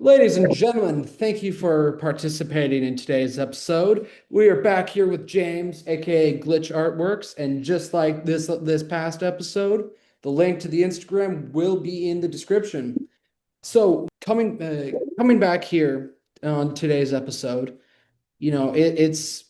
Ladies and gentlemen, thank you for participating in today's episode. We are back here with James, aka Glitchartworkz, and just like this past episode, the link to the Instagram will be in the description. So coming back here on today's episode, it's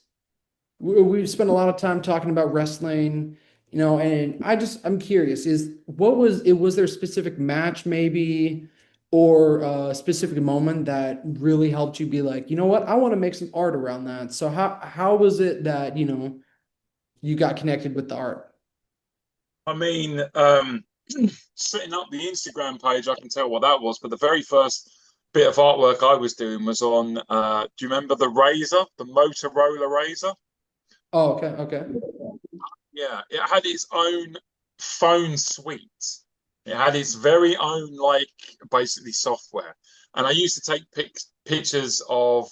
we've spent a lot of time talking about wrestling, and I'm curious, was there a specific match maybe or a specific moment that really helped you be like, you know what, I want to make some art around that. So how was it that, you got connected with the art? I mean, setting up the Instagram page, I can tell what that was. But the very first bit of artwork I was doing was on, do you remember the Razor, the Motorola Razor? Oh, okay, okay. Yeah, it had its own phone suite. It had its very own, like, basically software. And I used to take pictures of,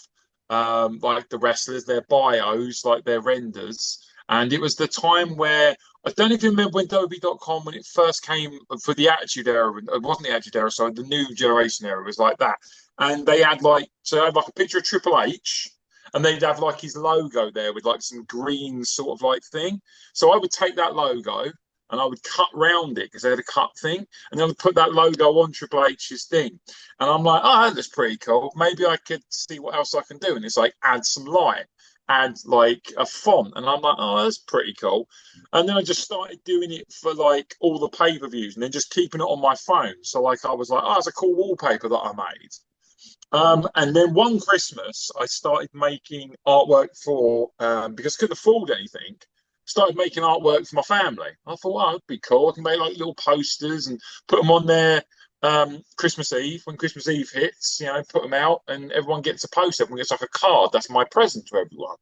like the wrestlers, their bios, like their renders. And it was the time where I don't even remember when Adobe.com, when it first came for the Attitude Era. It wasn't the Attitude Era, sorry, the new generation era was like that. And they had they had like a picture of Triple H, and they'd have like his logo there with like some green sort of like thing. So I would take that logo and I would cut round it because they had a cut thing, and then I would put that logo on Triple H's thing. And I'm like, oh, that looks pretty cool. Maybe I could see what else I can do. And it's like add some light, add like a font, and I'm like, oh, that's pretty cool. And then I just started doing it for like all the pay-per-views, and then just keeping it on my phone. So like I was like, oh, it's a cool wallpaper that I made. And then one Christmas, I started making artwork for because I couldn't afford anything. Started making artwork for my family. I thought, oh, that'd be cool. I can make like little posters and put them on there Christmas Eve. When Christmas Eve hits, put them out, and everyone gets a poster. Everyone gets like a card. That's my present to everyone.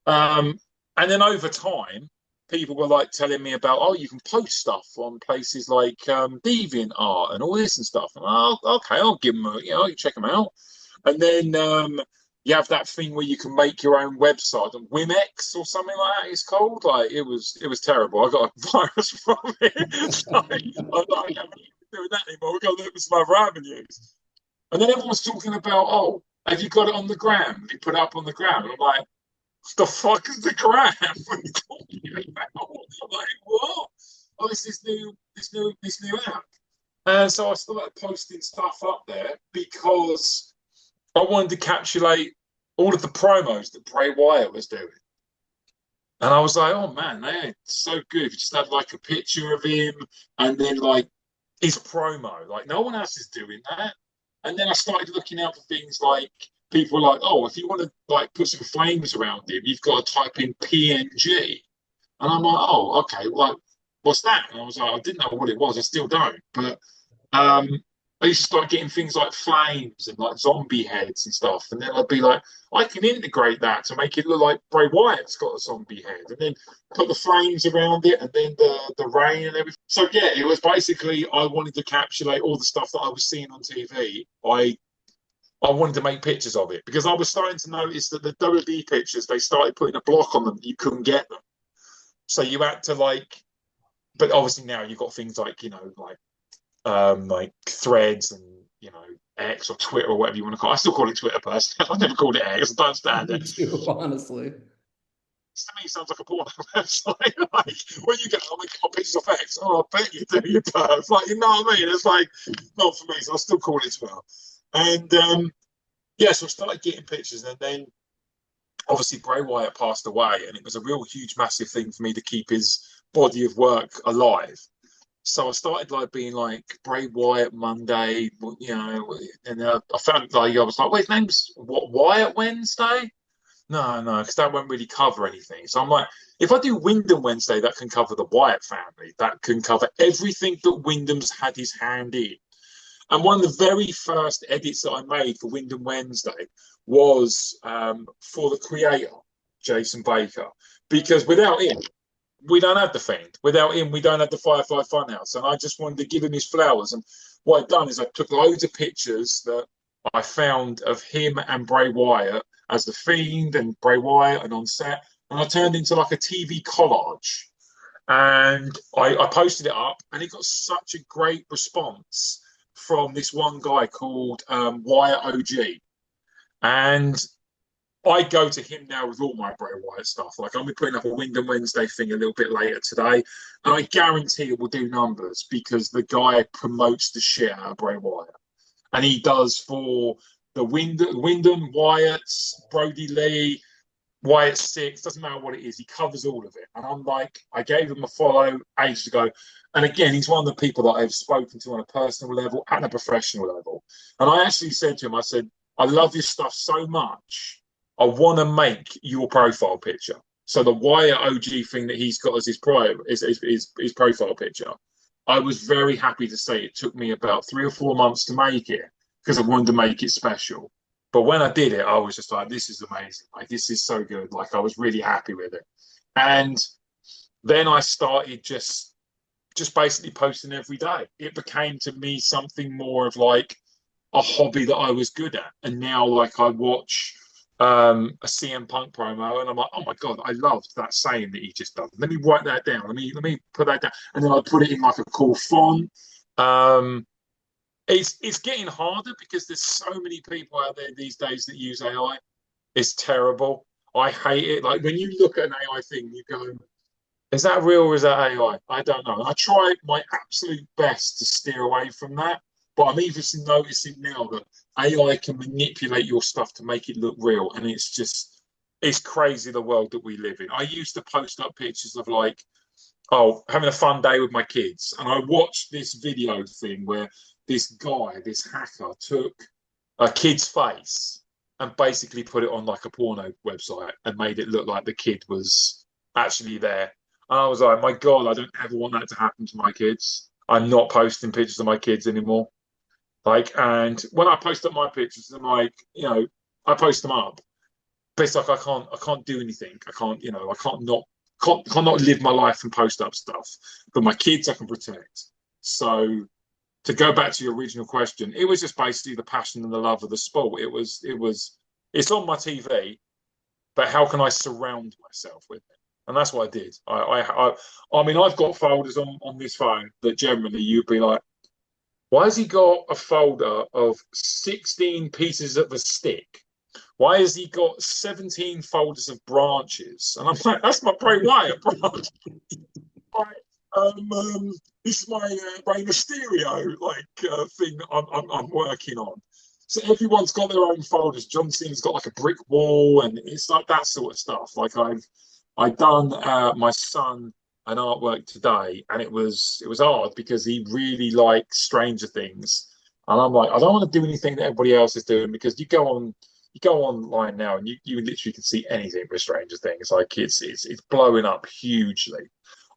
Um, and then over time, people were like telling me about, oh, you can post stuff on places like DeviantArt and all this and stuff. And, oh, okay, I'll give them you check them out. And then you have that thing where you can make your own website on Wimex or something like that. It's called like it was terrible. I got a virus from it. So I'm not doing that anymore. We've got to look for some other avenues. And then everyone's talking about, oh, have you got it on the gram? Have you put it up on the gram? And I'm like, the fuck is the gram? What are you talking about? I'm like, what? Oh, it's this new app. And so I started posting stuff up there because I wanted to capsulate all of the promos that Bray Wyatt was doing. And I was like, oh man, they're so good. If you just had like a picture of him and then like his promo, like no one else is doing that. And then I started looking out for things like people were like, oh, if you want to like put some flames around him, you've got to type in PNG. And I'm like, oh, okay, like what's that? And I was like, I didn't know what it was. I still don't. But um, I used to start getting things like flames and like zombie heads and stuff. And then I'd be like, I can integrate that to make it look like Bray Wyatt's got a zombie head. And then put the flames around it and then the rain and everything. So yeah, it was basically I wanted to encapsulate all the stuff that I was seeing on TV. I wanted to make pictures of it because I was starting to notice that the WWE pictures, they started putting a block on them. You couldn't get them. So you had to but obviously now you've got things like threads and X or Twitter or whatever you want to call it. I still call it Twitter personally. I've never called it X. I don't stand Me it. too, honestly. To me, it sounds like a porno website. Like when you get, oh my god, pictures of X. Oh, I bet you do, you perv. Like you know what I mean? It's like not for me, so I still call it Twitter. And yeah, so I started getting pictures, and then obviously Bray Wyatt passed away, and it was a real huge, massive thing for me to keep his body of work alive. So I started like being like Bray Wyatt Monday, and I found like I was like, wait, his name's what, Wyatt Wednesday? No, because that won't really cover anything. So I'm like, if I do Wyndham Wednesday, that can cover the Wyatt family. That can cover everything that Wyndham's had his hand in. And one of the very first edits that I made for Wyndham Wednesday was for the creator, Jason Baker, because without him, we don't have the Fiend. Without him, we don't have the Firefly Funhouse. And I just wanted to give him his flowers. And what I've done is I took loads of pictures that I found of him and Bray Wyatt as the Fiend and Bray Wyatt and on set, and I turned into like a TV collage. And I posted it up, and it got such a great response from this one guy called Wyatt OG, and I go to him now with all my Bray Wyatt stuff. Like, I'm be putting up a Wyndham Wednesday thing a little bit later today, and I guarantee it will do numbers because the guy promotes the shit out of Bray Wyatt, and he does for the Wyndham Wyatts, Brody Lee, Wyatt Six. Doesn't matter what it is, he covers all of it. And I'm like, I gave him a follow ages ago, and again, he's one of the people that I've spoken to on a personal level and a professional level. And I actually said to him, I said, I love your stuff so much. I want to make your profile picture. So the Wyatt OG thing that he's got as his profile picture, I was very happy to say it took me about 3 or 4 months to make it because I wanted to make it special. But when I did it, I was just like, this is amazing. Like, this is so good. Like, I was really happy with it. And then I started just basically posting every day. It became to me something more of like a hobby that I was good at. And now, like, I watch a CM Punk promo, and I'm like, oh my god, I loved that saying that he just done. Let me write that down. Let me put that down, and then I put it in like a cool font. It's getting harder because there's so many people out there these days that use AI. It's terrible. I hate it. Like, when you look at an AI thing, you go, is that real or is that AI? I don't know. I try my absolute best to steer away from that, but I'm even noticing now that AI can manipulate your stuff to make it look real, and it's crazy the world that we live in. I used to post up pictures of like, oh, having a fun day with my kids, and I watched this video thing where this guy, this hacker, took a kid's face and basically put it on like a porno website and made it look like the kid was actually there. And I was like, my God, I don't ever want that to happen to my kids. I'm not posting pictures of my kids anymore. Like, and when I post up my pictures, I'm like, I post them up. But it's like I can't do anything. I can't, I can't not live my life and post up stuff. But my kids I can protect. So to go back to your original question, it was just basically the passion and the love of the sport. It's on my TV, but how can I surround myself with it? And that's what I did. I mean, I've got folders on this phone that generally you'd be like, why has he got a folder of 16 pieces of a stick? Why has he got 17 folders of branches? And I'm like, that's my Bray Wyatt branch. This is my Rey Mysterio thing that I'm working on. So everyone's got their own folders. John Cena's got like a brick wall, and it's like that sort of stuff. Like I've done my son an artwork today, and it was hard because he really likes Stranger Things, and I'm like, I don't want to do anything that everybody else is doing, because you go online now and you literally can see anything with Stranger Things. Like, it's blowing up hugely.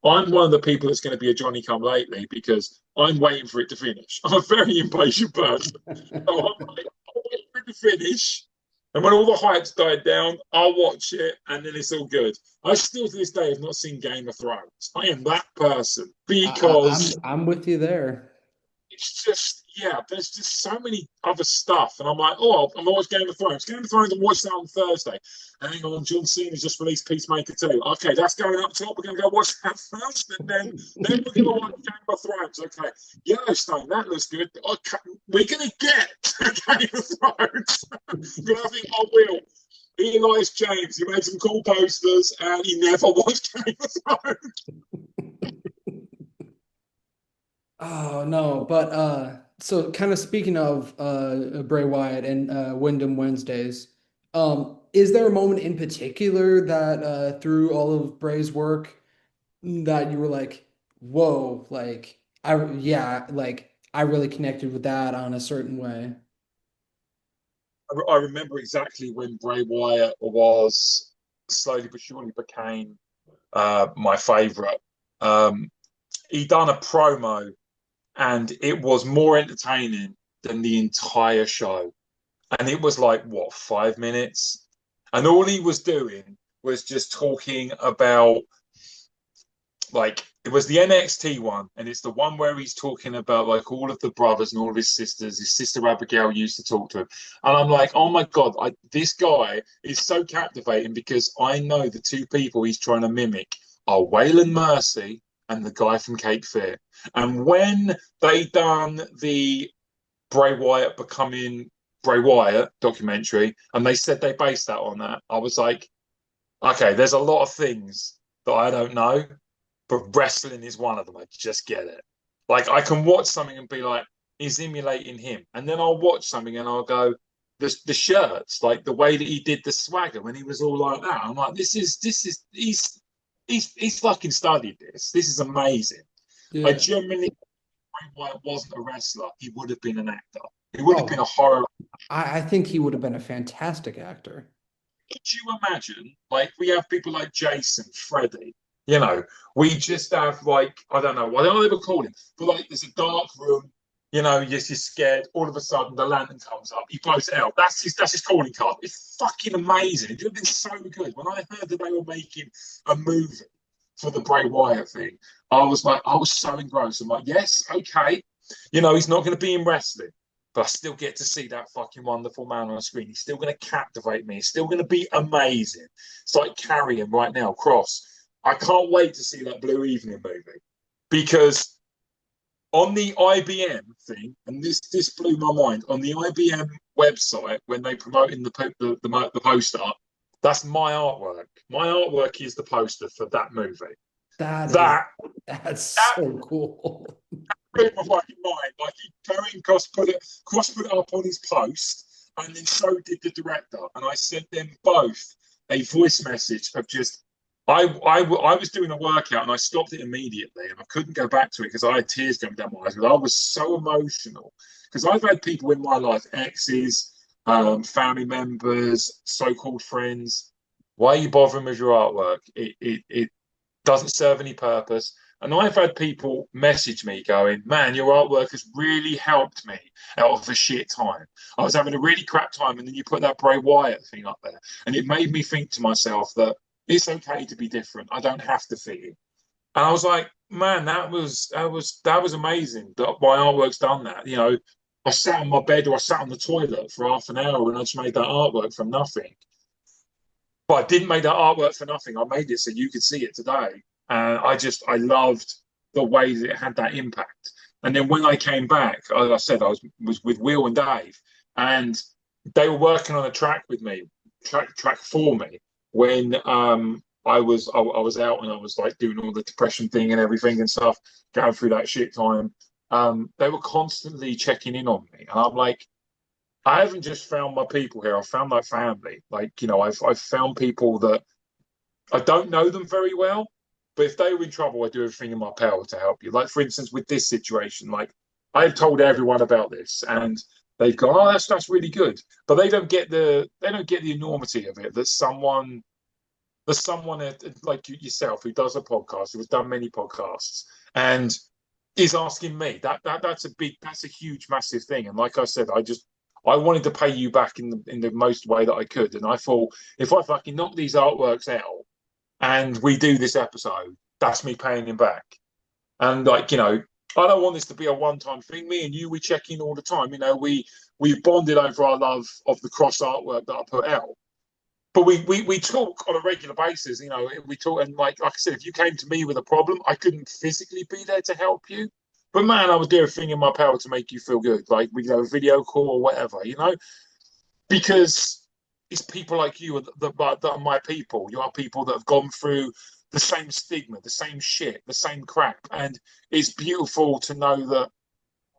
I'm one of the people that's going to be a Johnny come lately because I'm waiting for it to finish. I'm a very impatient person. So I'm waiting for it to finish. And when all the hype's died down, I'll watch it and then it's all good. I still to this day have not seen Game of Thrones. I am that person because I'm with you there. it's just, yeah, there's just so many other stuff. And I'm like, oh, I'm always Game of Thrones. Game of Thrones, I'm watching that on Thursday. Hang on, John Cena's just released Peacemaker 2. Okay, that's going up top. We're going to go watch that first. And then we're going to watch Game of Thrones. Okay, Yellowstone, that looks good. Okay, we're going to get Game of Thrones. But I think I will. Elias James, he made some cool posters and he never watched Game of Thrones. Oh no, but so kind of speaking of Bray Wyatt and Wyndham Wednesdays, is there a moment in particular that through all of Bray's work that you were like, whoa, like I really connected with that on a certain way? I remember exactly when Bray Wyatt was slowly but surely became my favourite. He done a promo and it was more entertaining than the entire show. And it was like, what, 5 minutes? And all he was doing was just talking about, like, it was the NXT one, and it's the one where he's talking about like all of the brothers and all of his sisters. His sister Abigail used to talk to him, and I'm like, oh my god, this guy is so captivating because I know the two people he's trying to mimic are Waylon Mercy and the guy from Cape Fear. And when they done the Bray Wyatt becoming Bray Wyatt documentary, and they said they based that on that. I was like, okay, there's a lot of things that I don't know, but wrestling is one of them. I just get it. Like I can watch something and be like, he's emulating him, and then I'll watch something and I'll go, the shirts, like the way that he did the swagger when he was all like that. I'm like, this is he's fucking studied this. This is amazing. I Yeah. genuinely, Bray Wyatt wasn't a wrestler. He would have been an actor. He would have been Oh, a horror. I think he would have been a fantastic actor. Could you imagine? Like we have people like Jason, Freddy. You know, we just have like I don't know what they were calling, but like there's a dark room. You know, you're scared. All of a sudden, the lantern comes up. He blows it out. That's his calling card. It's fucking amazing. It would have been so good. When I heard that they were making a movie for the Bray Wyatt thing, I was like, I was so engrossed. I'm like, yes, okay. You know, he's not going to be in wrestling, but I still get to see that fucking wonderful man on the screen. He's still going to captivate me. He's still going to be amazing. It's like Carrion right now, Cross. I can't wait to see that Blue Evening movie because on the IBM thing, and this blew my mind, on the IBM website when they promoting the poster, that's my artwork. My artwork is the poster for that movie. That is That that's that so cool. blew my fucking mind. Like Karen Cross put it up on his post, and then so did the director. And I sent them both a voice message of just I was doing a workout and I stopped it immediately and I couldn't go back to it because I had tears going down my eyes. But I was so emotional because I've had people in my life, exes, family members, so-called friends. Why are you bothering with your artwork? It doesn't serve any purpose. And I've had people message me going, man, your artwork has really helped me out of a shit time. I was having a really crap time, and then you put that Bray Wyatt thing up there. And it made me think to myself that it's okay to be different. I don't have to fit in. And I was like, man, that was amazing that my artwork's done that. You know, I sat on my bed or I sat on the toilet for half an hour and I just made that artwork from nothing. But I didn't make that artwork for nothing. I made it so you could see it today. And I loved the way that it had that impact. And then when I came back, as I said, I was with Will and Dave, and they were working on a track with me, track for me, when I was out and I was like doing all the depression thing and everything and stuff, going through that shit time. They were constantly checking in on me, and I'm like, I haven't just found my people here. I've found my family. Like, you know, I've found people that I don't know them very well, but if they were in trouble, I do everything in my power to help you. Like, for instance, with this situation, like I've told everyone about this, and they've gone, "Oh, that's really good," but they don't get the enormity of it. There's someone like yourself who does a podcast, who has done many podcasts, and is asking me that's a huge, massive thing. And like I said, I wanted to pay you back in the most way that I could, and I thought if I fucking knock these artworks out and we do this episode, that's me paying him back. And like, you know, I don't want this to be a one-time thing. Me and you, we check in all the time. You know, we bonded over our love of the cross artwork that I put out. But we talk on a regular basis. You know, we talk, and like I said, if you came to me with a problem, I couldn't physically be there to help you. But man, I would do everything in my power to make you feel good. Like we could have a video call or whatever, you know, because it's people like you that are my people. You are people that have gone through the same stigma, the same shit, the same crap. And it's beautiful to know that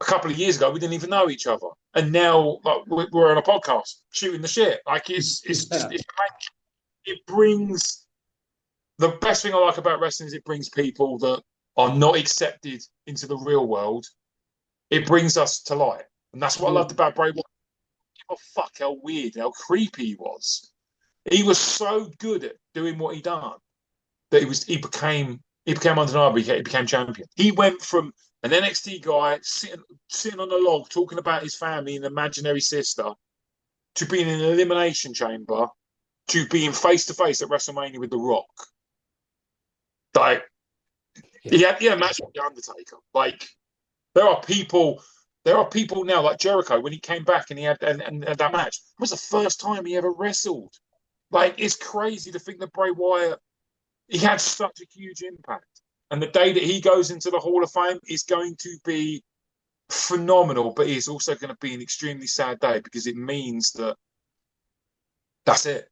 a couple of years ago we didn't even know each other, and now like, we're on a podcast shooting the shit. Like it's just Yeah. it brings the best thing I like about wrestling is it brings people that are not accepted into the real world. It brings us to light, and that's what I loved about Bray Wyatt. Oh fuck, how weird, how creepy he was. He was so good at doing what he done that he became undeniable. He became champion. He went from an NXT guy sitting on a log talking about his family and imaginary sister to being in an elimination chamber to being face to face at WrestleMania with The Rock. Like he had a match with the Undertaker. Like there are people. There are people now like Jericho when he came back and he had and that match. It was the first time he ever wrestled. Like it's crazy to think that Bray Wyatt he had such a huge impact. And the day that he goes into the Hall of Fame is going to be phenomenal, but it's also going to be an extremely sad day because it means that that's it.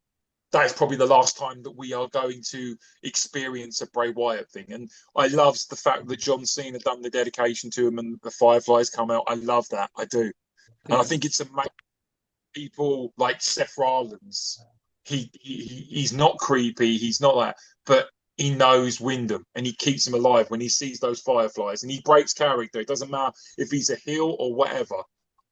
That is probably the last time that we are going to experience a Bray Wyatt thing. And I love the fact that John Cena done the dedication to him and the Fireflies come out. I love that. I do. And I Yeah. think it's amazing people like Seth Rollins. He's not creepy. He's not that, but he knows Wyndham and he keeps him alive when he sees those Fireflies and he breaks character. It doesn't matter if he's a heel or whatever.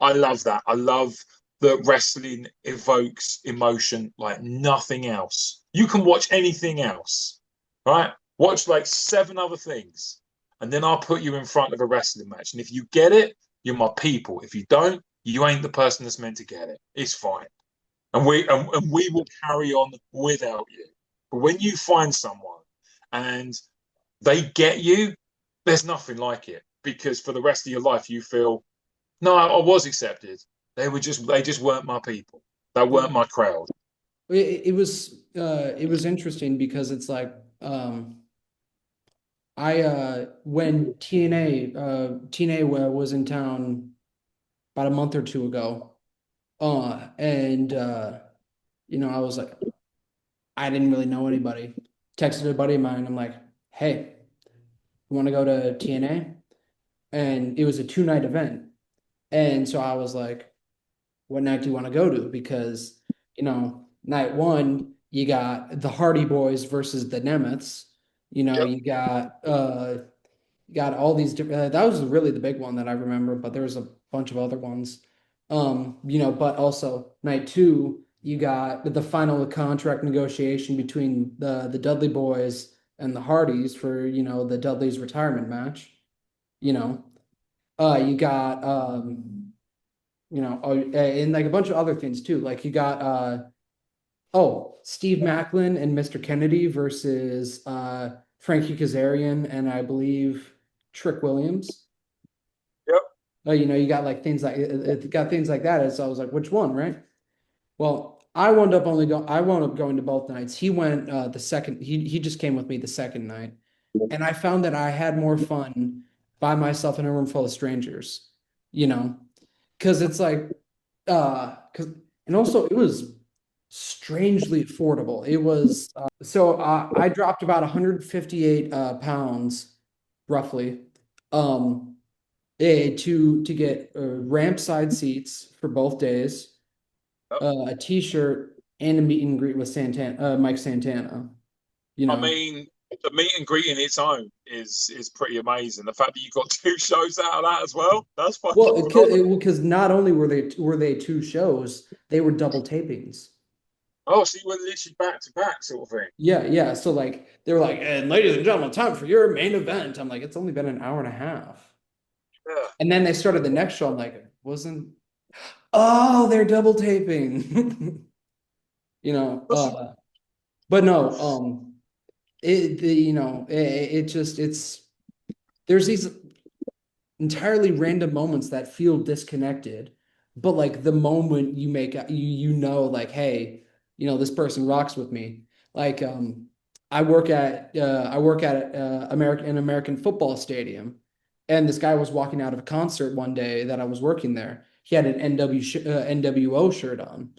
I love that. I love that wrestling evokes emotion like nothing else. You can watch anything else, right? Watch like seven other things, and then I'll put you in front of a wrestling match. And if you get it, you're my people. If you don't, you ain't the person that's meant to get it. It's fine. And we will carry on without you. But when you find someone and they get you, there's nothing like it. Because for the rest of your life you feel, no, I was accepted. They just weren't my people. They weren't Yeah. my crowd. It was interesting because it's like I when TNA was in town about a month or two ago, and I was like, I didn't really know anybody. Texted a buddy of mine. I'm like, hey, you want to go to TNA? And it was a 2 night event. And so I was like, what night do you want to go to? Because, night one, you got the Hardy Boys versus the Nemeths. Yep. You got all these different, that was really the big one that I remember, but there was a bunch of other ones. But also night two, you got the final contract negotiation between the Dudley Boys and the Hardys for, the Dudley's retirement match. You know, you got and like a bunch of other things too. Like you got Steve Macklin and Mr. Kennedy versus Frankie Kazarian and I believe Trick Williams. Yep. You got like things like it got things like that. And so I was like, which one, right? Well, I wound up going to both nights. He went the second he just came with me the second night. And I found that I had more fun by myself in a room full of strangers, you know, because it's like because and also it was strangely affordable. It was I dropped about 158 pounds roughly to get ramp side seats for both days, Yep. a t-shirt and a meet and greet with Mike Santana, you I know. mean, the meet and greet in its own is pretty amazing. The fact that you got two shows out of that as well, that's fucking Well, phenomenal. because not only were they 2 shows, they were double tapings. Oh, so you were literally back to back sort of thing. Yeah, yeah. So like they were like, and ladies and gentlemen, time for your main event. I'm like, it's only been an hour and a half. Yeah. And then they started the next show. I'm like, wasn't oh, they're double taping. you know, That's uh, but no, it just there's these entirely random moments that feel disconnected, but like the moment you make like, hey, this person rocks with me. Like I work at an American football stadium, and this guy was walking out of a concert one day that I was working there. He had an NWO shirt on,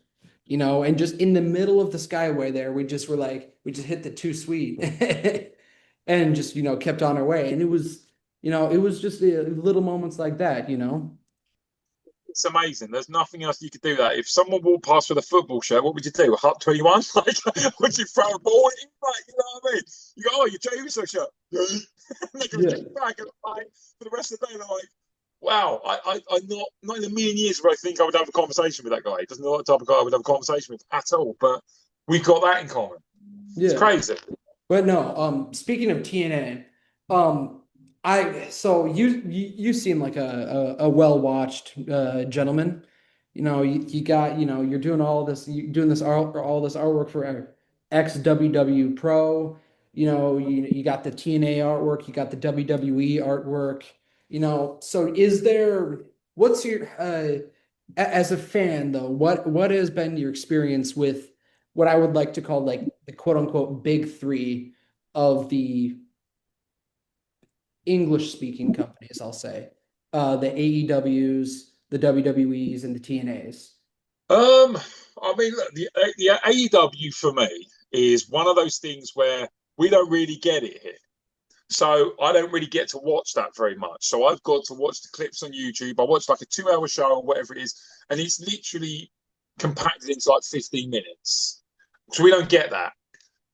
and just in the middle of the Skyway there, we just hit the too sweet and just, kept on our way. And it was just little moments like that. it's amazing. There's nothing else you could do that. If someone walked past with a football shirt, what would you do? Hut 21? Like, would you throw a ball in? Like, you know what I mean? You go, oh, your Jay Uso shirt. and they're going to Yeah. get back. And like, for the rest of the day, they're like, wow, I'm not in a million years where I think I would have a conversation with that guy. He doesn't know what type of guy I would have a conversation with at all. But we've got that in common. It's Yeah. crazy. But no, speaking of TNA, I so you seem like a well-watched gentleman. You got, you're doing you're doing all this artwork for ex WW Pro. You got the TNA artwork, you got the WWE artwork. So what's your as a fan though, what has been your experience with what I would like to call like the quote unquote big three of the English speaking companies, I'll say. the AEWs, the WWEs, and the TNAs? Um, I mean, look, the AEW for me is one of those things where we don't really get it here. So I don't really get to watch that very much. So I've got to watch the clips on YouTube. I watch like a 2 hour show or whatever it is, and it's literally compacted into like 15 minutes. So we don't get that.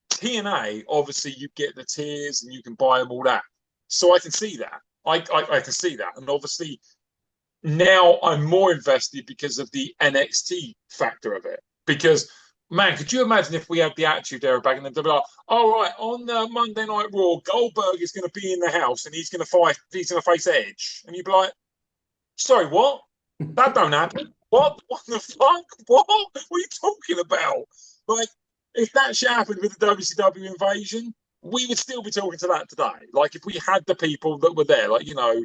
TNA, obviously, you get the tiers and you can buy them all that. So I can see that. I can see that. And obviously, now I'm more invested because of the NXT factor of it. Because man, could you imagine if we had the Attitude Era back in the day? Like, all right, on Monday Night Raw, Goldberg is going to be in the house and he's going to fight. He's going to face Edge, and you'd be like, "Sorry, what? That don't happen. What? What the fuck? What? What are you talking about?" Like, if that shit happened with the WCW invasion, we would still be talking to that today. Like, if we had the people that were there, like, you got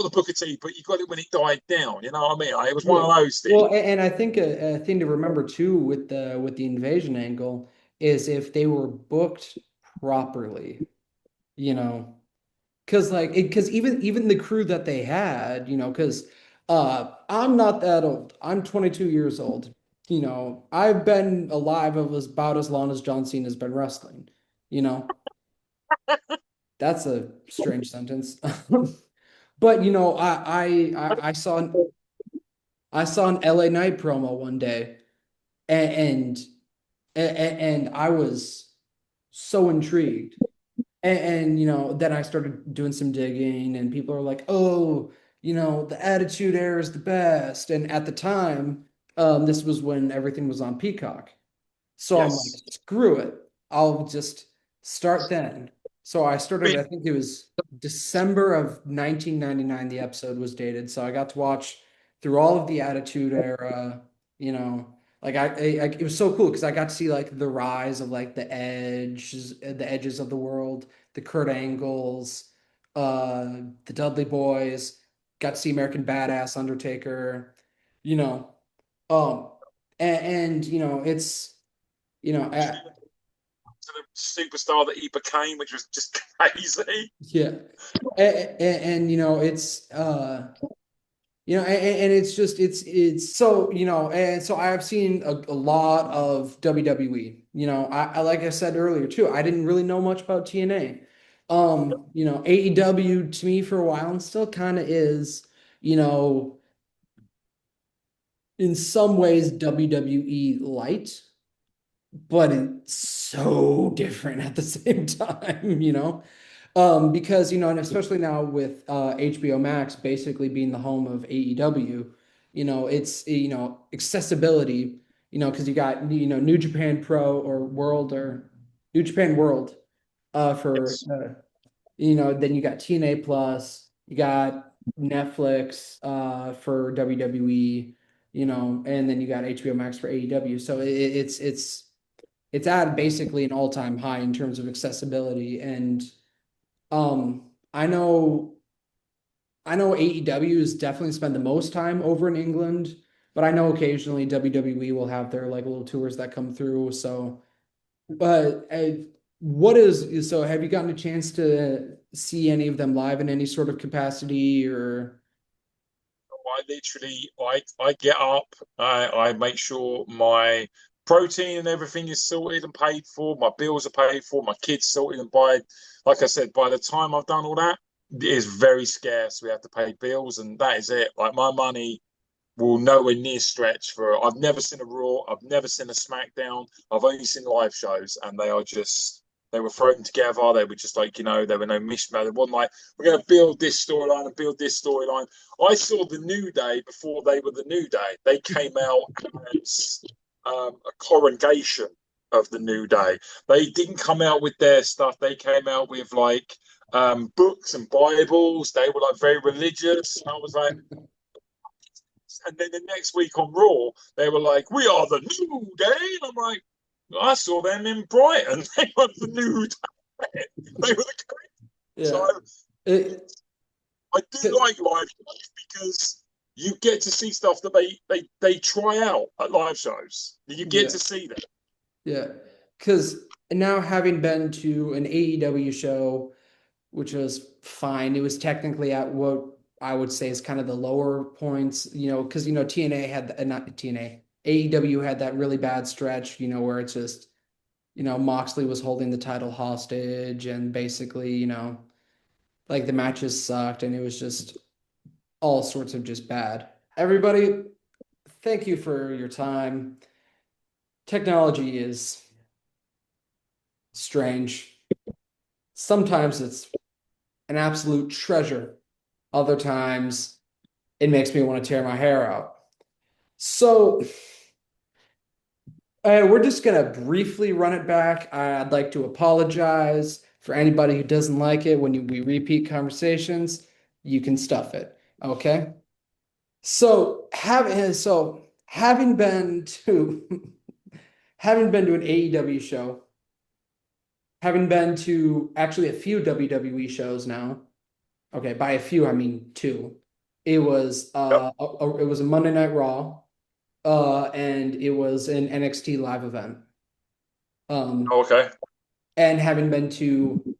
the Booker T, but you got it when it died down. You know what I mean? Like, it was one Yeah. of those things. Well, and I think a thing to remember too with the invasion angle is if they were booked properly, you know, because even the crew that they had, because I'm not that old. I'm 22 years old. I've been alive of about as long as John Cena's been wrestling. You know, that's a strange sentence. But I saw an LA Knight promo one day, and and I was so intrigued. And then I started doing some digging, and people are like, "Oh, the Attitude Era is the best." And at the time, this was when everything was on Peacock. So I'm like, Yes. screw it. I'll just start then. So I started, I I think it was December of 1999, the episode was dated. So I got to watch through all of the Attitude Era, like it was so cool because I got to see like the rise of like the edges of the world, the Kurt Angles, the Dudley Boys, got to see American Badass Undertaker, you know, um, and it's you know, to at, the superstar that he became, which was just crazy. yeah, and it's and it's just it's so and so I've seen a lot of WWE. I like I said earlier too. I didn't really know much about TNA. AEW to me for a while and still kind of is, you know, in some ways WWE light, but it's so different at the same time. Because and especially now with HBO Max basically being the home of AEW, it's accessibility, because you got New Japan Pro or World or New Japan World for Yes. then you got TNA Plus, you got Netflix for WWE, and then you got HBO Max for AEW. So it's at basically an all-time high in terms of accessibility. And um, I know I know AEW has definitely spent the most time over in England, but I know occasionally WWE will have their like little tours that come through. So, but so have you gotten a chance to see any of them live in any sort of capacity or I get up, I make sure my protein and everything is sorted and paid for, my bills are paid for, my kids sorted, and like I said, by the time I've done all that, it is very scarce. We have to pay bills, and that is it. Like my money will nowhere near stretch for. I've never seen a Raw, I've never seen a SmackDown, I've only seen live shows, and they were thrown together. They were just like, there were no mishmash. It wasn't like we're going to build this storyline and build this storyline. I saw the New Day before they were the New Day. They came out as a coronation of the New Day. They didn't come out with their stuff. They came out with like books and Bibles. They were like very religious. And I was like, and then the next week on Raw, they were like, "We are the New Day," and I'm like, I saw them in Brighton. They were the New Day. They were the so yeah. It, I do like live shows because you get to see stuff that they try out at live shows. You get yeah. to see them. Yeah. Because now having been to an AEW show, which was fine, it was technically at what I would say is kind of the lower points, because TNA had not TNA, AEW had that really bad stretch, where it's just, Moxley was holding the title hostage and basically, like the matches sucked and it was just all sorts of just bad. Everybody, thank you for your time. Technology is strange. Sometimes it's an absolute treasure. Other times it makes me want to tear my hair out. So, we're just going to briefly run it back. I'd like to apologize for anybody who doesn't like it when we repeat conversations. You can stuff it. Okay. Having been to having been to an AEW show, having been to actually a few WWE shows now. Okay, by a few I mean two. It was Yep. it was a Monday Night Raw, and it was an NXT live event. Um, Okay. and having been to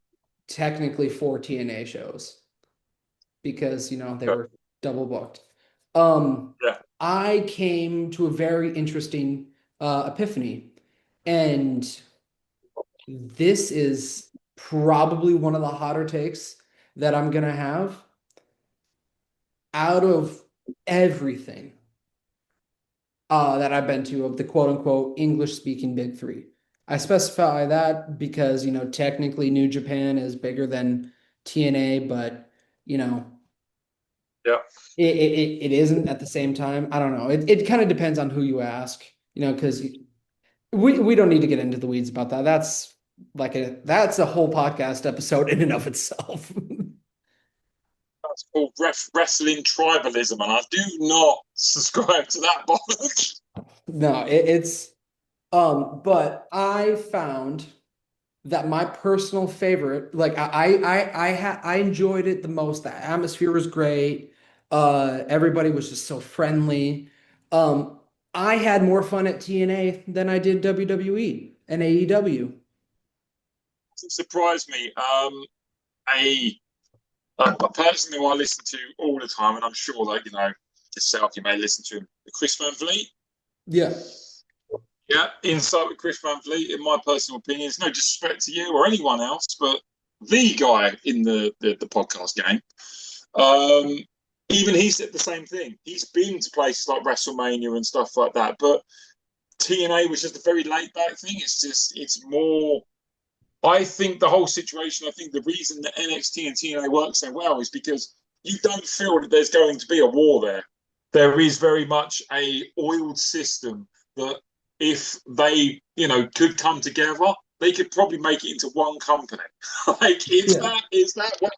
technically four TNA shows because they Yep. were double booked. Um, Yeah. I came to a very interesting epiphany, and this is probably one of the hotter takes that I'm gonna have out of everything that I've been to of the quote unquote English speaking big three. I specify that because, technically New Japan is bigger than TNA, but, you know, Yeah. it isn't at the same time. I don't know. It kind of depends on who you ask, because we don't need to get into the weeds about that. That's a whole podcast episode in and of itself. That's called wrestling tribalism, and I do not subscribe to that bollocks. No, but I found that my personal favorite, like I enjoyed it the most. The atmosphere was great. Everybody was just so friendly. Um, I had more fun at TNA than I did WWE and AEW. Doesn't surprise me. A a person who I listen to all the time, and I'm sure that yourself, you may listen to him, Chris Van Vliet. Yeah, Yeah, insight with Chris Van Vliet, in my personal opinion, is no disrespect to you or anyone else, but the guy in the podcast game. Um, Even he said the same thing. He's been to places like WrestleMania and stuff like that, but TNA was just a very laid back thing. It's more. I think the whole situation. I think the reason that NXT and TNA work so well is because you don't feel that there's going to be a war there. There is very much a oiled system that if they could come together, they could probably make it into one company. Like yeah, is that what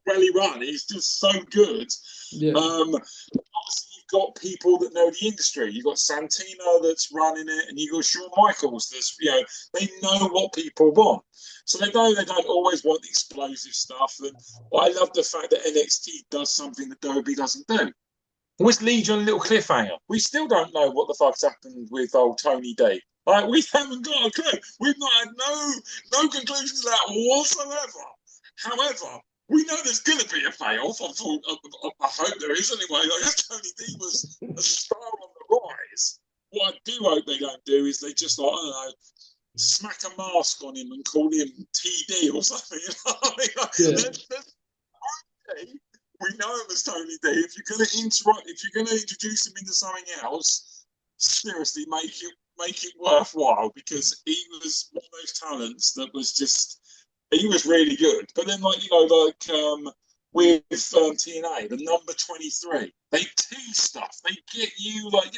really run? It's just so good. yeah, Obviously, you've got people that know the industry. You've got Santino that's running it, and you've got Shawn Michaels. That's they know what people want. So they know they don't always want the explosive stuff. And I love the fact that NXT does something that WWE doesn't do. Always leaves you on a little cliffhanger. We still don't know what the fuck's happened with old Tony D. Like we haven't got a clue. We've not had no conclusions to that whatsoever. However, we know there's going to be a payoff. I hope there is anyway. Like Tony D was a star on the rise. What I do hope they don't do is they just I don't know, smack a mask on him and call him TD or something. You know what I mean? yeah, We know him as Tony D. If you're gonna introduce him into something else, seriously make it worthwhile because he was one of those talents that was just he was really good. But then with TNA, the number 23, they tease stuff. They get you you're like,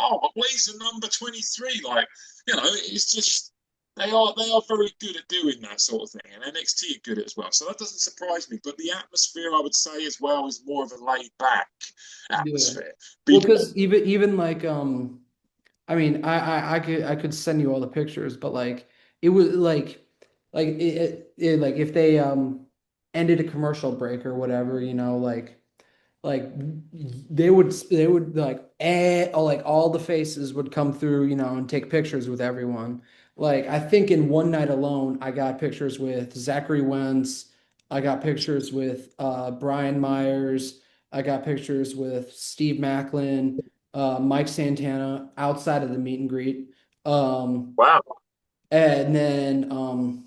oh, but where's the number 23? Like, it's just they are very good at doing that sort of thing, and NXT are good at it as well. So that doesn't surprise me. But the atmosphere, I would say, as well, is more of a laid back yeah. atmosphere. Well, Because because even like I mean, I could send you all the pictures, but like it was like if they ended a commercial break or whatever, like they would like all the faces would come through, and take pictures with everyone. Like I think in one night alone, I got pictures with Zachary Wentz, I got pictures with Brian Myers, I got pictures with Steve Macklin, Mike Santana outside of the meet and greet. Um, Wow. and then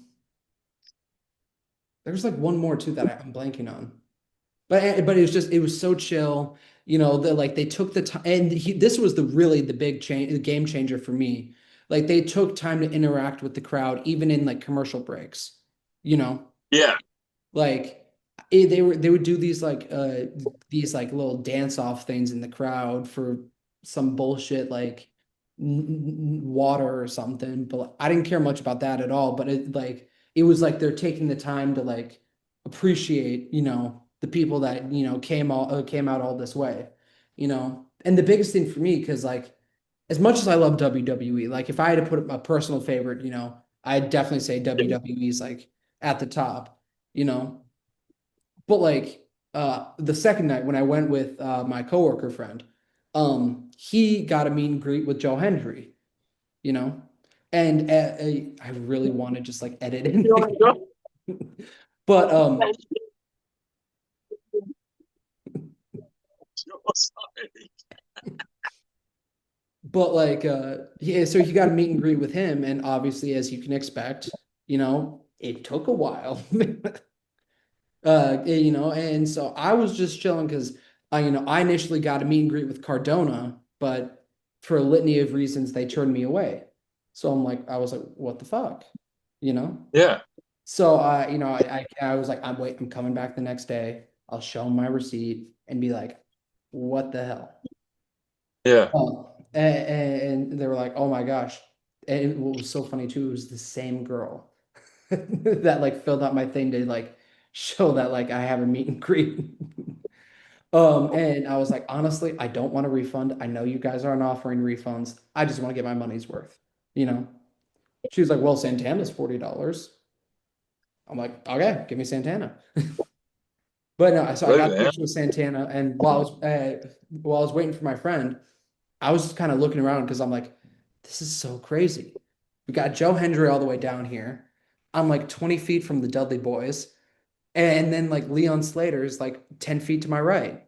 there's like one more too that I'm blanking on. But it was just it was so chill, that like they took the time, and this was the big change, the game changer for me. Like they took time to interact with the crowd even in like commercial breaks, you know. Yeah. Like they would do these like little dance off things in the crowd for some bullshit like water or something. But like, I didn't care much about that at all. But it was like they're taking the time to like appreciate, the people that, came out all this way, And the biggest thing for me, because like as much as I love WWE, like if I had to put a personal favorite, I'd definitely say WWE is like at the top, you know. But like the second night when I went with my coworker friend, he got a meet and greet with Joe Hendry, you know, and I really want to just like edit in, but yeah, so he got a meet and greet with him, and obviously, as you can expect, it took a while. And so I was just chilling because I initially got a meet and greet with Cardona, but for a litany of reasons they turned me away. So I was like, what the fuck? You know? Yeah. So I was like, I'm coming back the next day. I'll show them my receipt and be like, what the hell? Yeah. And they were like, oh my gosh. And what was so funny too, it was the same girl that like filled out my thing to like show that like I have a meet and greet. And I was like, honestly, I don't want a refund. I know you guys aren't offering refunds. I just want to get my money's worth, you know? She was like, well, Santana's $40. I'm like, okay, give me Santana. But no, so I got a Absolutely. picture with Santana, and while I was waiting for my friend, I was just kind of looking around because I'm like, this is so crazy. We got Joe Hendry all the way down here. I'm like 20 feet from the Dudley Boys. And then like Leon Slater is like 10 feet to my right.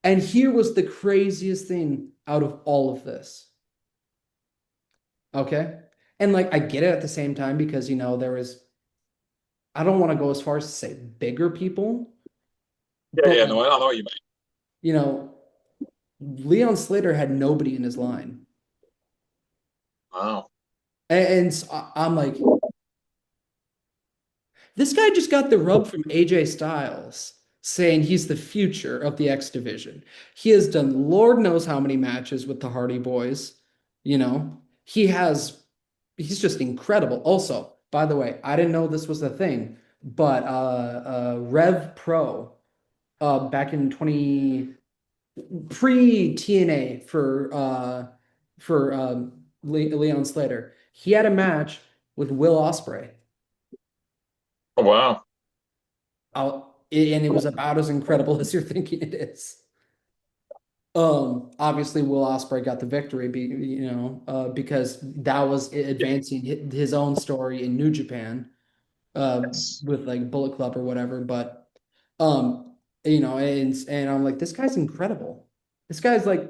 And here was the craziest thing out of all of this. Okay. And like I get it at the same time because there was, I don't want to go as far as to say bigger people, Yeah. but Yeah. like, No, I know what you mean. you know, Leon Slater had nobody in his line. Wow. And so I'm like, this guy just got the rub from AJ Styles saying he's the future of the X division. He has done Lord knows how many matches with the Hardy Boys. He has, he's just incredible. Also, by the way, I didn't know this was a thing, but Rev Pro back in 20 pre TNA for Leon Slater, he had a match with Will Ospreay. Oh, wow. And it was about as incredible as you're thinking it is. Obviously, Will Ospreay got the victory, because that was advancing his own story in New Japan, Yes. with like Bullet Club or whatever. But, and I'm like, this guy's incredible. This guy's like,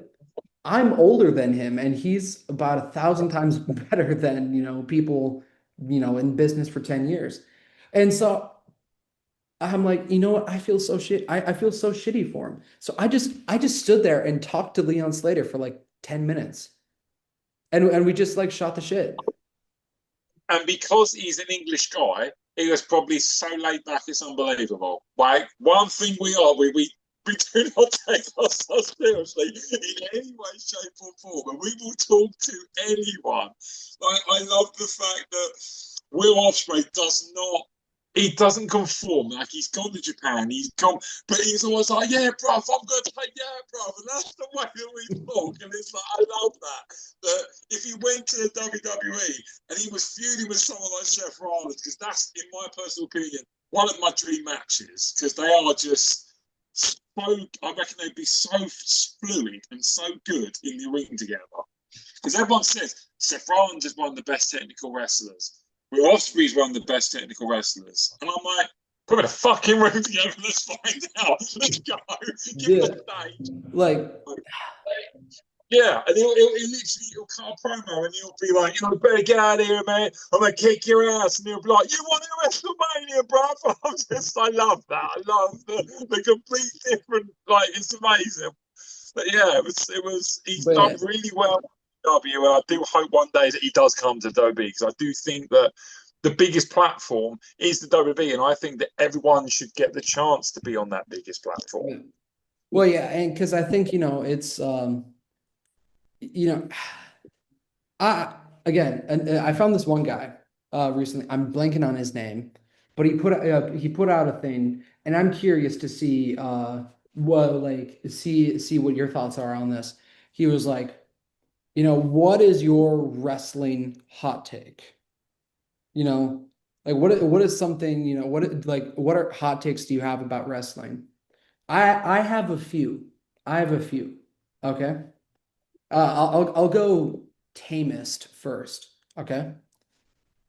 I'm older than him, and he's about 1,000 times better than, people, in business for 10 years. And so I'm like, you know what? I feel so shitty for him. So I just stood there and talked to Leon Slater for like 10 minutes. And we just like shot the shit. And because he's an English guy, he was probably so laid back, it's unbelievable. Like, one thing we are, we do not take ourselves seriously in any way, shape, or form. And we will talk to anyone. Like, I love the fact that Will Ospreay he doesn't conform. Like, he's gone to Japan, he's gone, but he's always like, yeah, bruv, I'm going to take, yeah, bruv. And that's the way that we talk. And it's like, I love that. That if he went to the WWE and he was feuding with someone like Seth Rollins, because that's, in my personal opinion, one of my dream matches, because they are just so, I reckon they'd be so fluid and so good in the ring together. Because everyone says Seth Rollins is one of the best technical wrestlers. Will Ospreay's one of the best technical wrestlers. And I'm like, Put me in a fucking room together. Let's find out. Let's go. Give me the Yeah. date. Like, Yeah, and he'll literally he'll cut a promo and he'll be like, you better get out of here, man. I'm gonna kick your ass, and he'll be like, you want to WrestleMania, bruv? I love that. I love the complete different. Like, it's amazing. But yeah, it was. He's but done yeah, really well with W, and I do hope one day that he does come to WWE because I do think that the biggest platform is the WWE, and I think that everyone should get the chance to be on that biggest platform. yeah. Well, yeah, and because I think, it's you know, I again, and I found this one guy recently. I'm blanking on his name, but he put out a thing, and I'm curious to see what like see what your thoughts are on this. He was like, what is your wrestling hot take? You know, like what is something, what are hot takes do you have about wrestling? I have a few. I have a few. Okay. I'll go tamest first. Okay.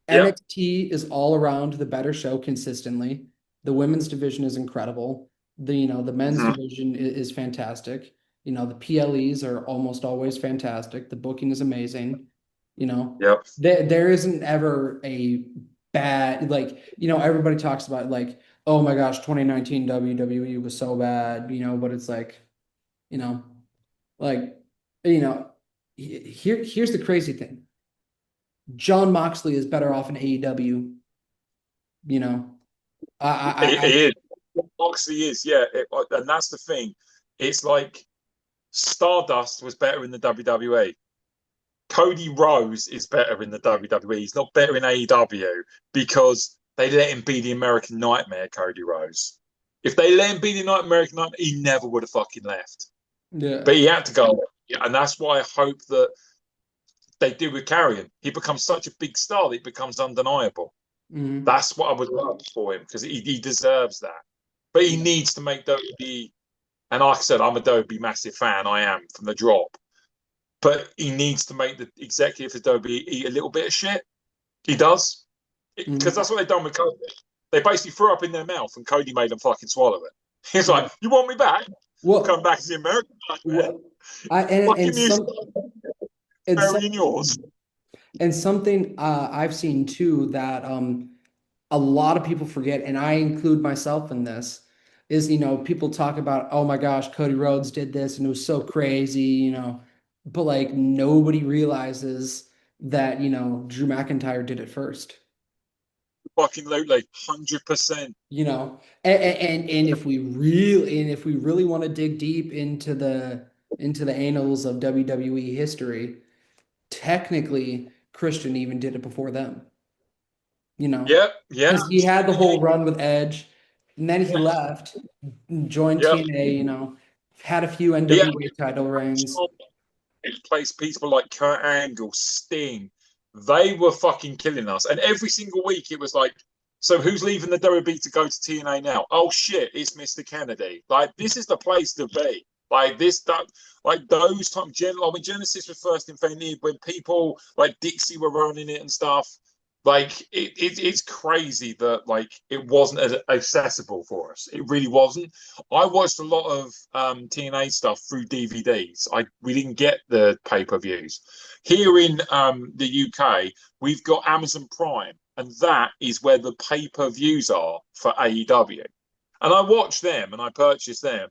Yep. NXT is all around the better show consistently. The women's division is incredible. The men's Mm-hmm. division is fantastic. The PLEs are almost always fantastic. The booking is amazing. Yep. There isn't ever a bad, everybody talks about like, oh my gosh, 2019 WWE was so bad, but it's like, you know, like, you know, here's the crazy thing. John Moxley is better off in AEW. You know, I He is. Moxley is, yeah. And that's the thing. It's like Stardust was better in the WWE. Cody Rhodes is better in the WWE. He's not better in AEW because they let him be the American Nightmare, Cody Rhodes. If they let him be the American Nightmare, he never would have fucking left. yeah. But he had to go. And that's why I hope that they do with Carrion. He becomes such a big star that it becomes undeniable. Mhm. That's what I would love for him because he deserves that. But he Yeah. needs to make WWE. And like I said, I'm a WWE massive fan. I am from the drop. But he needs to make the executive of WWE eat a little bit of shit. He does. Because Mhm. that's what they've done with Cody. They basically threw up in their mouth and Cody made them fucking swallow it. He's like, Yeah. you want me back? I'll come Well, back as the American Nightmare. what I and Fucking music, some and burying some yours. and something I've seen too that a lot of people forget, and I include myself in this, is people talk about, oh my gosh, Cody Rhodes did this and it was so crazy, but like nobody realizes that Drew McIntyre did it first. Fucking Lute, 100%. And if we really want to dig deep into the annals of WWE history, technically Christian even did it before them, Yep, yeah, because he had the absolutely. whole run with Edge, and then he left, joined Yep. TNA, had a few Yeah. NWA title reigns. Placed people like Kurt Angle, Sting. They were fucking killing us. And every single week it was like, so who's leaving the WWE to go to TNA now? Oh shit, it's Mr. Kennedy. Like, this is the place to be. Like this, that, like those times. When Genesis was first invented, when people like Dixie were running it and stuff, like it's crazy that like it wasn't as accessible for us. It really wasn't. I watched a lot of TNA stuff through DVDs. We didn't get the pay-per-views. Here in the UK, we've got Amazon Prime, and that is where the pay-per-views are for AEW. And I watch them and I purchase them.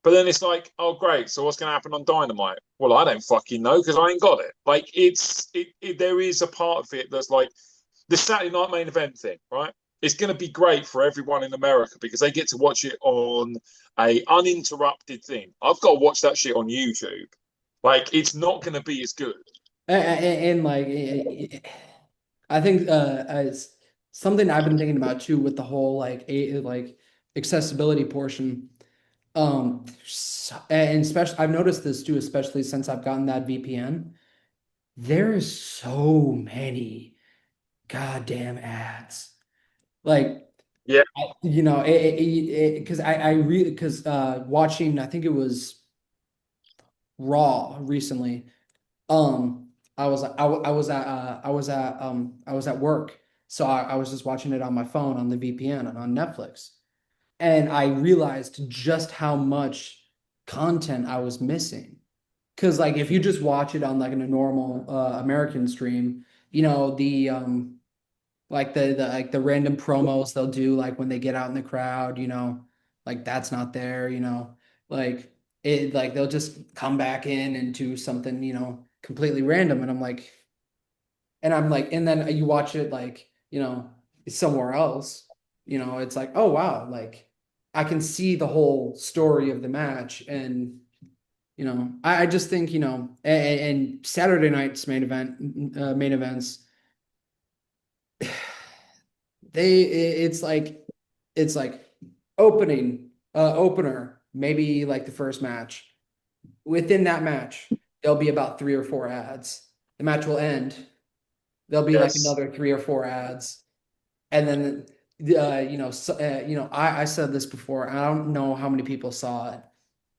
But then it's like, oh great, so what's going to happen on Dynamite? Well, I don't fucking know because I ain't got it. Like there is a part of it that's like the Saturday night main event thing, right? It's going to be great for everyone in America because they get to watch it on a uninterrupted thing. I've got to watch that shit on YouTube. Like, it's not going to be as good. And like I think as something I've been thinking about too with the whole like accessibility portion. And especially I've noticed this too, especially since I've gotten that VPN. There is so many goddamn ads. Like, Yeah, because I really because watching, I think it was Raw recently. I was at work, So I was just watching it on my phone on the VPN and on Netflix. And I realized just how much content I was missing. Because like if you just watch it on like in a normal American stream, like the random promos they'll do like when they get out in the crowd, like that's not there, like it like they'll just come back in and do something, completely random. And then you watch it like, somewhere else, it's like, oh wow, like I can see the whole story of the match. And I just think, and Saturday night's main events, it's like opener, maybe like the first match. Within that match, there'll be about three or four ads. The match will end. There'll be like Yes. another three or four ads. And then I said this before, and I don't know how many people saw it,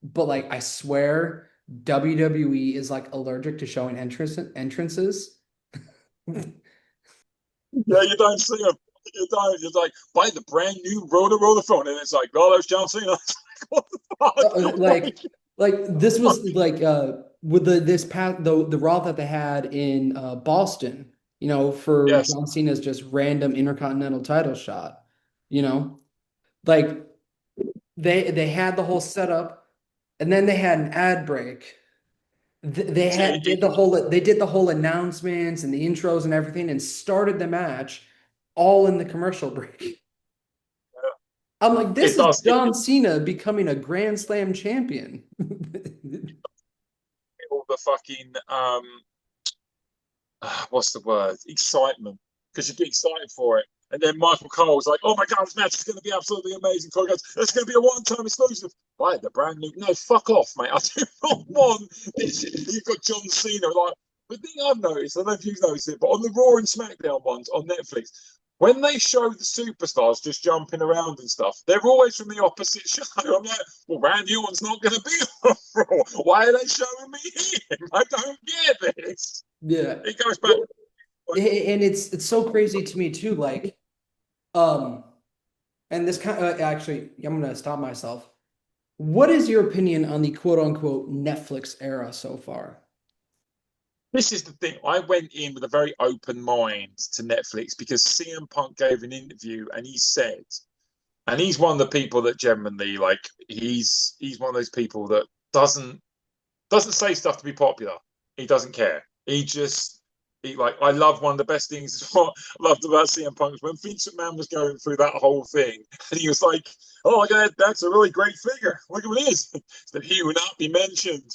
but like I swear WWE is like allergic to showing entrances. Yeah, you don't see them. You don't. You're like, buy the brand new roller phone, and it's like, oh, there's John Cena. What the fuck? like like this was like with this past the Raw that they had in Boston, for Yes. John Cena's just random Intercontinental title shot, you know, like they had the whole setup, and then they had an ad break. They See, had did the whole announcements and the intros and everything, and started the match all in the commercial break. I'm like, this it is does. John Cena becoming a Grand Slam champion. All the fucking what's the word? Excitement, because you get excited for it. And then Michael Cole's like, "Oh my god, this match is going to be absolutely amazing." Cole goes, "It's going to be a one-time exclusive." Why the brand new? No, fuck off, mate. I do not want this. You've got John Cena. Like the thing I've noticed, I don't know if you've noticed it, but on the Raw and SmackDown ones on Netflix, when they show the superstars just jumping around and stuff, they're always from the opposite show. I'm like, well, Randy Orton's not going to be on Raw. Why are they showing me him? I don't get this. Yeah. It goes back. Well, and it's so crazy to me too. Like, um, and this kind of actually, I'm gonna stop myself. What is your opinion on the quote unquote Netflix era so far? This is the thing. I went in with a very open mind to Netflix because CM Punk gave an interview and he said, and he's one of the people that genuinely like he's one of those people that doesn't say stuff to be popular. He doesn't care. Like I love one of the best things is what I loved about CM Punk when Vince McMahon was going through that whole thing, and he was like, "Oh, look at that! That's a really great figure. Look at this." That he would not be mentioned.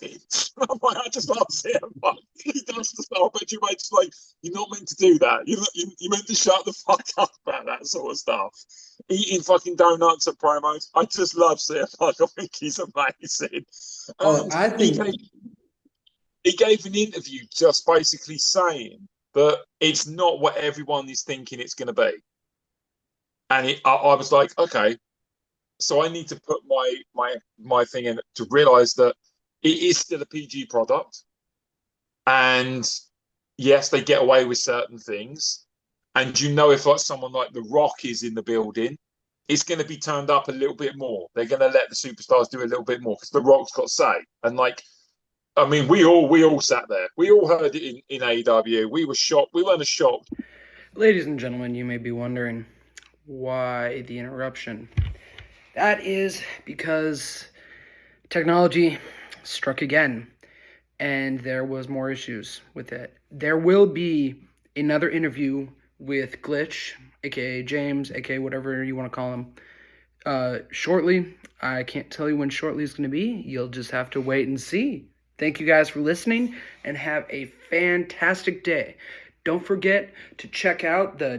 I'm like, I just love CM Punk. He does the stuff, but you might just like you're not meant to do that. You're meant to shut the fuck up about that sort of stuff. Eating fucking donuts at promos. I just love CM Punk. I think he's amazing. Oh, And I he think came he gave an interview just basically saying that it's not what everyone is thinking it's going to be. And I was like, okay, so I need to put my thing in to realize that it is still a PG product, and yes, they get away with certain things. And if like someone like The Rock is in the building, it's going to be turned up a little bit more. They're going to let the superstars do a little bit more because The Rock's got say. And like I mean, we all sat there. We all heard it in AEW. We were shocked. We weren't as shocked. ladies and gentlemen, you may be wondering why the interruption. That is because technology struck again, and there was more issues with it. There will be another interview with Glitch, aka James, aka whatever you want to call him, shortly. I can't tell you when shortly is going to be. You'll just have to wait and see. Thank you guys for listening, and have a fantastic day. Don't forget to check out the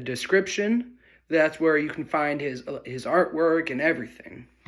description. That's where you can find his artwork and everything.